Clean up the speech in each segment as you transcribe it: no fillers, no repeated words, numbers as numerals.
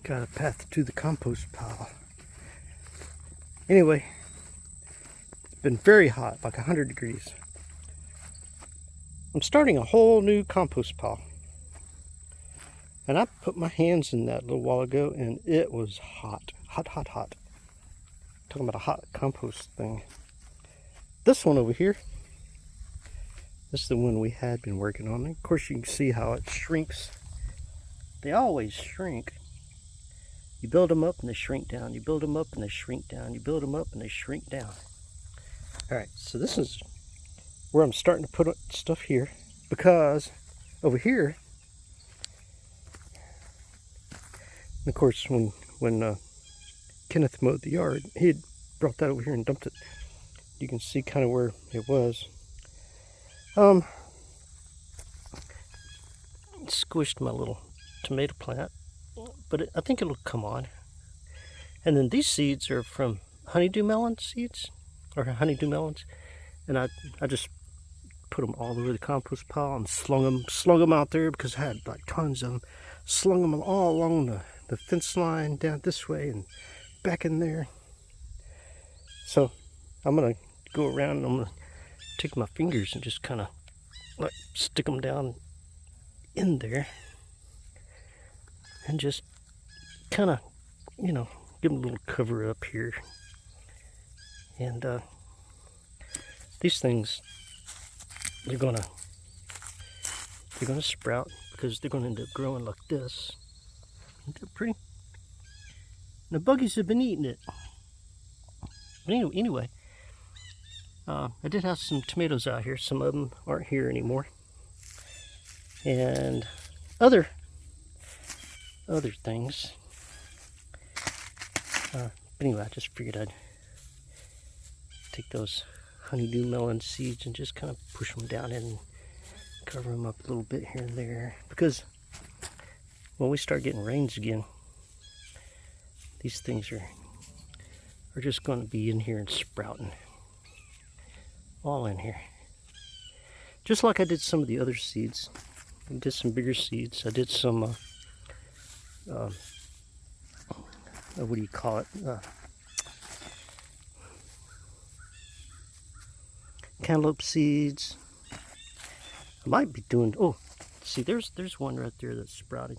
Got a path to the compost pile. Anyway, it's been very hot, like 100 degrees. I'm starting a whole new compost pile. And I put my hands in that a little while ago and it was hot. Hot, hot, hot. Talking about a hot compost thing. This one over here, this is the one we had been working on. Of course you can see how it shrinks. They always shrink. You build them up and they shrink down. You build them up and they shrink down. You build them up and they shrink down. Alright, so this is where I'm starting to put stuff here, because over here, and of course when Kenneth mowed the yard, he had brought that over here and dumped it. You can see kind of where it was. Squished my little tomato plant, but I think it'll come on. And then these seeds are from honeydew melon seeds, or honeydew melons, and I just put them all over the compost pile and slung them out there because I had like tons of them. Slung them all along the fence line down this way and back in there. So I'm gonna go around and I'm gonna take my fingers and just kind of like stick them down in there and just kind of, you know, give them a little cover up here. And these things, they're gonna sprout because they're gonna end up growing like this. Isn't that pretty? And the buggies have been eating it. But anyway, I did have some tomatoes out here. Some of them aren't here anymore. And other things. But anyway, I just figured I'd take those honeydew melon seeds and just kind of push them down in and cover them up a little bit here and there. Because when we start getting rains again, these things are just going to be in here and sprouting. All in here. Just like I did some of the other seeds. I did some bigger seeds. I did some, what do you call it? Cantaloupe seeds. I might be doing, oh, see, there's one right there that's sprouting.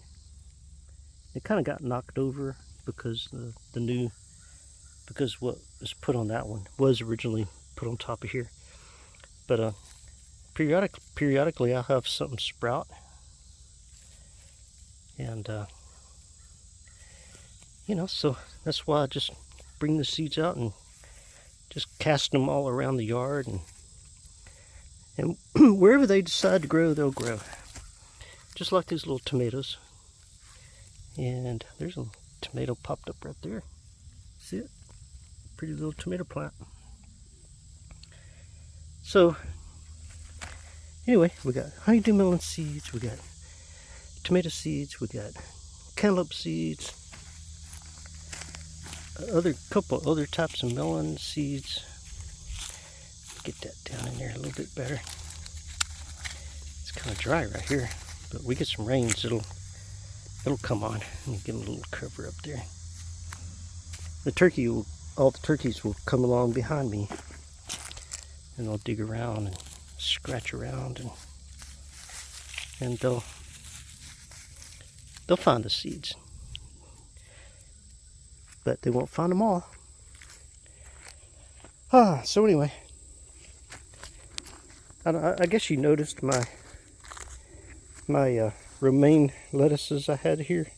It kind of got knocked over because because what was put on that one was originally put on top of here. But periodically I'll have something sprout. And, you know, so that's why I just bring the seeds out and just cast them all around the yard. And wherever they decide to grow, they'll grow. Just like these little tomatoes. And there's a tomato popped up right there. See it? Pretty little tomato plant. So, anyway, we got honeydew melon seeds, we got tomato seeds, we got cantaloupe seeds, couple other types of melon seeds. Get that down in there a little bit better. It's kind of dry right here, but we get some rains, it'll come on. Let me give them a little cover up there. All the turkeys will come along behind me, and they'll dig around and scratch around, and they'll find the seeds, but they won't find them all. So anyway, I guess you noticed my romaine lettuces I had here.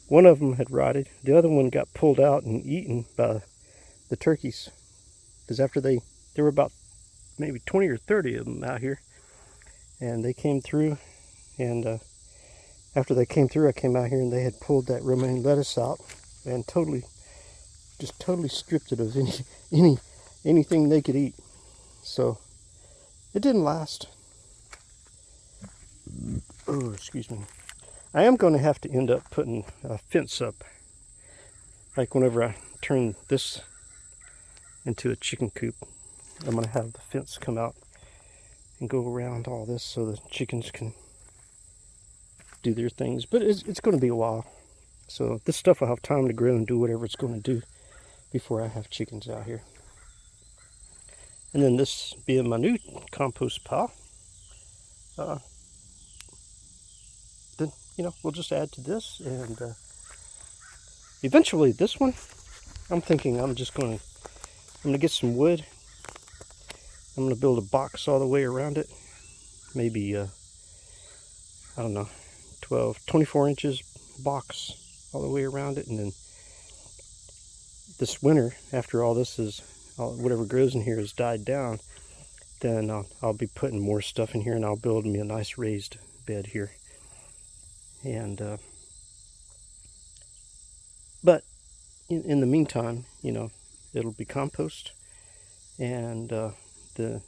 One of them had rotted. The other one got pulled out and eaten by the turkeys. Because after there were about maybe 20 or 30 of them out here. And they came through. And after they came through, I came out here and they had pulled that romaine lettuce out. And totally stripped it of anything they could eat. So, it didn't last. Oh, excuse me. I am going to have to end up putting a fence up. Like whenever I turn this into a chicken coop, I'm going to have the fence come out and go around all this so the chickens can do their things, but it's going to be a while. So this stuff will have time to grow and do whatever it's going to do before I have chickens out here. And then this being my new compost pile, then, you know, we'll just add to this. And eventually this one, I'm thinking I'm going to get some wood. I'm going to build a box all the way around it. Maybe, I don't know, 24 inches box all the way around it. And then this winter, after all this is, whatever grows in here has died down, then I'll be putting more stuff in here, and I'll build me a nice raised bed here. And but in the meantime, you know, it'll be compost, and the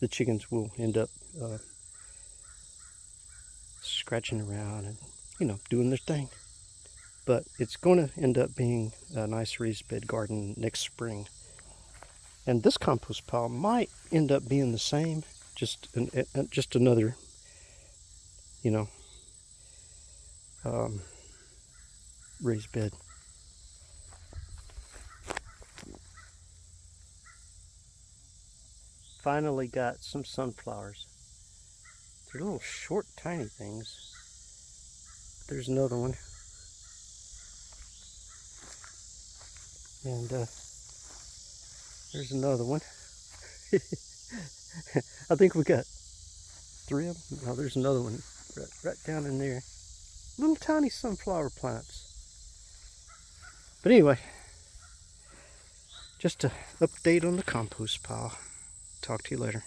chickens will end up scratching around and, you know, doing their thing. But it's going to end up being a nice raised bed garden next spring. And this compost pile might end up being the same, just another, you know, raised bed. Finally got some sunflowers. They're little short, tiny things. There's another one. And there's another one. I think we got 3 of them. Oh, there's another one right down in there. Little tiny sunflower plants. But anyway, just to update on the compost pile. Talk to you later.